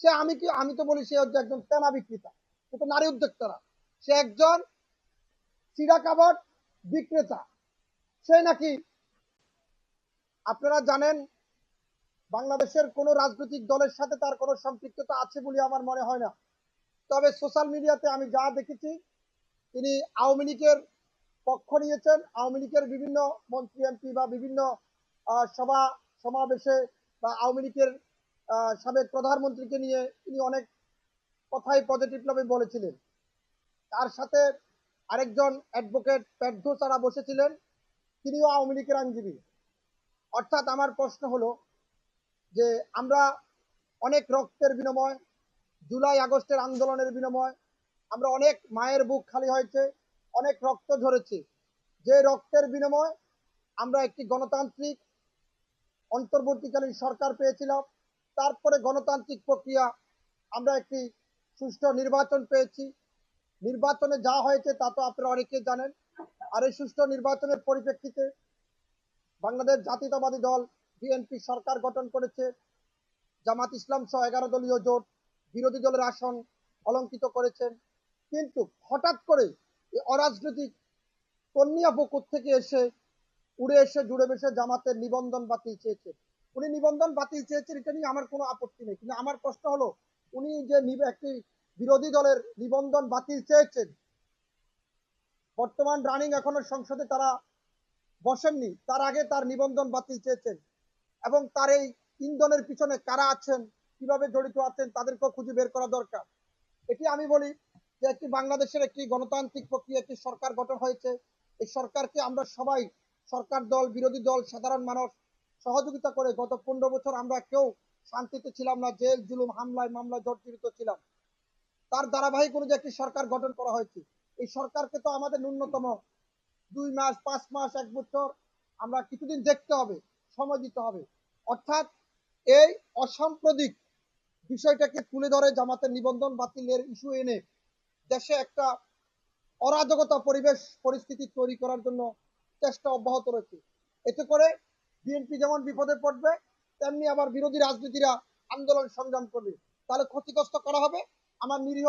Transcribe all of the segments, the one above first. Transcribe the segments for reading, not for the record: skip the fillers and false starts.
সে আমি তো বলি সে হচ্ছে একজন তেনা বিক্রেতা, কিন্তু নারী উদ্যোক্তারা সে একজন চিড়া কাবাব বিক্রেতা। সে নাকি, আপনারা জানেন, বাংলাদেশের কোনো রাজনৈতিক দলের সাথে তার কোনো সম্পৃক্ততা আছে বলে আমার মনে হয় না। তবে সোশ্যাল মিডিয়াতে আমি যা দেখেছি, তিনি আওয়ামী লীগের পক্ষ নিয়েছেন। আওয়ামী লীগের বিভিন্ন মন্ত্রী এমপি বা বিভিন্ন সভা সমাবেশে বা আওয়ামী লীগের সাবেক প্রধানমন্ত্রীকে নিয়ে তিনি অনেক কথাই পজিটিভভাবে বলেছিলেন। তার সাথে আরেকজন অ্যাডভোকেট পেড্রো তারা বসেছিলেন, তিনিও আওয়ামী লীগের আইনজীবী। অর্থাৎ আমার প্রশ্ন হলো যে আমরা অনেক রক্তের বিনিময়, জুলাই আগস্টের আন্দোলনের বিনিময় আমরা অনেক মায়ের বুক খালি হয়েছে, অনেক রক্ত ঝরেছে। যে রক্তের বিনিময় আমরা একটি গণতান্ত্রিক অন্তর্বর্তীকালীন সরকার পেয়েছিলাম, তারপরে গণতান্ত্রিক প্রক্রিয়া আমরা একটি সুষ্ঠু নির্বাচন পেয়েছি। নির্বাচনে যা হয়েছে তা তো আপনারা অনেকে জানেন। আর এই সুষ্ঠু নির্বাচনের পরিপ্রেক্ষিতে বাংলাদেশ জাতীয়তাবাদী দল বিএনপি সরকার গঠন করেছে। জামাত ইসলাম সহ 11 দলীয় জোট বিরোধী দলের আসন অলঙ্কিত করেছেন। কিন্তু হঠাৎ করে এই অরাজনৈতিক কন্যা বুকুর থেকে এসে উড়ে এসে জুড়ে বসে জামাতের নিবন্ধন বাতিল চেয়েছে। উনি নিবন্ধন বাতিল চেয়েছেন, এটা নিয়ে আমার কোনো আপত্তি নেই, কিন্তু আমার প্রশ্ন হলো উনি যে একটি বিরোধী দলের নিবন্ধন বাতিল চেয়েছেন, বর্তমান রানিং এখনো সংসদে তারা বসেননি, তার আগে তার নিবন্ধন বাতিল চেয়েছেন। এবং তার এই ইন্ধনের পিছনে কারা আছেন, কিভাবে জড়িত আছেন, তাদেরকেও খুঁজে বের করা দরকার। এটি আমি বলি যে একটি বাংলাদেশের একটি গণতান্ত্রিক প্রক্রিয়া, একটি সরকার গঠন হয়েছে। এই সরকারকে আমরা সবাই, সরকার দল, বিরোধী দল, সাধারণ মানুষ সহযোগিতা করে গত 15 বছর আমরা কেউ শান্তিতে ছিলাম না, জেল জুলুম হামলায় মামলায় জর্জরিত ছিলাম। তার ধারাবাহিক অনুযায়ী একটি সরকার গঠন করা হয়েছে। এই সরকারকে তো আমাদের ন্যূনতম 2 মাস, 5 মাস, 1 বছর আমরা কিছুদিন দেখতে হবে, সময় দিতে হবে। অর্থাৎ এই অসাম্প্রদায়িক বিষয়টাকে তুলে ধরে জামাতের নিবন্ধন বাতিলের ইস্যু এনে দেশে একটা অরাজকতা পরিস্থিতি তৈরি করার জন্য চেষ্টা অব্যাহত রয়েছে। এতে করে বিএনপি যেমন বিপদে পড়বে, তেমনি আবার বিরোধী রাজনীতিরা আন্দোলন সংগ্রাম করবে। তাহলে ক্ষতিগ্রস্ত করা হবে, আমার নিরীহ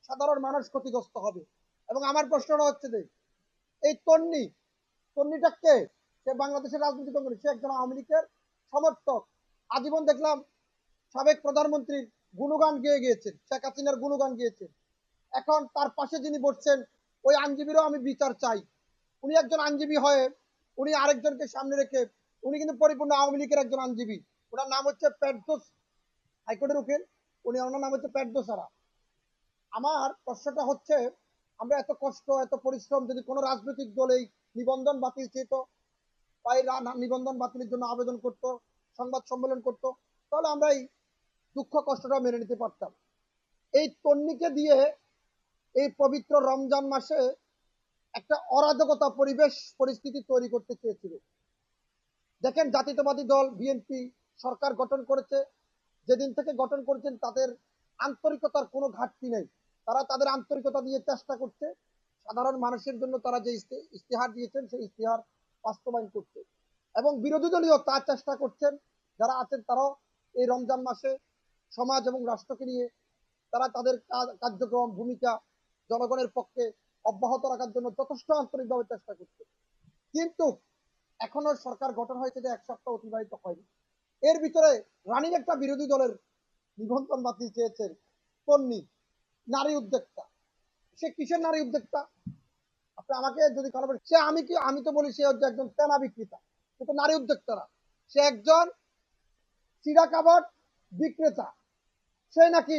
সাধারণ মানুষ ক্ষতিগ্রস্ত হবে। এবং আমার প্রশ্নটা হচ্ছে যে এই তন্নিটা কে? সে বাংলাদেশের রাজনীতি করে, সে একজন আওয়ামী লীগের সমর্থক। আজীবন দেখলাম সাবেক প্রধানমন্ত্রীর গুণগান গেয়ে গিয়েছেন, শেখ হাসিনার গুণগান গিয়েছেন। এখন তার পাশে যিনি বসছেন ওই আইনজীবীরও আমি বিচার চাই। উনি একজন আইনজীবী হয়ে উনি আরেকজনকে সামনে রেখে, উনি কিন্তু পরিপূর্ণ আওয়ামী লীগের একজন আইনজীবী। ওনার নাম হচ্ছে পেড্রোস, হাইকোর্টের উকিল। ওনার নাম হচ্ছে পেড্রোস সারা। আমার প্রশ্নটা হচ্ছে, আমরা এত কষ্ট এত পরিশ্রম যদি কোনো রাজনৈতিক দল এই নিবন্ধন বাতিল চেত বা এই নিবন্ধন বাতিলের জন্য আবেদন করত, সংবাদ সম্মেলন করত, তাহলে আমরা এই দুঃখ কষ্টটা মেনে নিতে পারতাম। এই তন্নিকে দিয়ে এই পবিত্র রমজান মাসে একটা অরাজকতা পরিস্থিতি তৈরি করতে চেয়েছিল। দেখেন, জাতীয়তাবাদী দল বিএনপি সরকার গঠন করেছে, যেদিন থেকে গঠন করেছেন তাদের আন্তরিকতার কোনো ঘাটতি নেই। তারা তাদের আন্তরিকতা দিয়ে চেষ্টা করছে সাধারণ মানুষের জন্য তারা যে ইস্তেহার দিয়েছেন সেই ইস্তেহার বাস্তবায়ন করতে। এবং বিরোধী দলীয় তার চেষ্টা করছেন, যারা আছেন তারাও এই রমজান মাসে সমাজ এবং রাষ্ট্রকে নিয়ে তারা তাদের কার্যক্রম ভূমিকা জনগণের পক্ষে অব্যাহত রাখার জন্য যথেষ্ট আন্তরিকভাবে চেষ্টা করছে। কিন্তু এখনো সরকার গঠন হয়েছে যে 1 সপ্তাহ অতিবাহিত হয়নি, এর ভিতরে রানিং একটা বিরোধী দলের নিবন্ধন বাতিল চেয়েছেন তন্নি, নারী উদ্যোক্তা। সে কিসের নারী উদ্যোক্তা? আপনি আমাকে যদি কারো সে আমি তো বলি সে হচ্ছে একজন তেনা বিক্রেতা, কিন্তু নারী উদ্যোক্তারা সে একজন চিড়া কাবাব বিক্রেতা। সে নাকি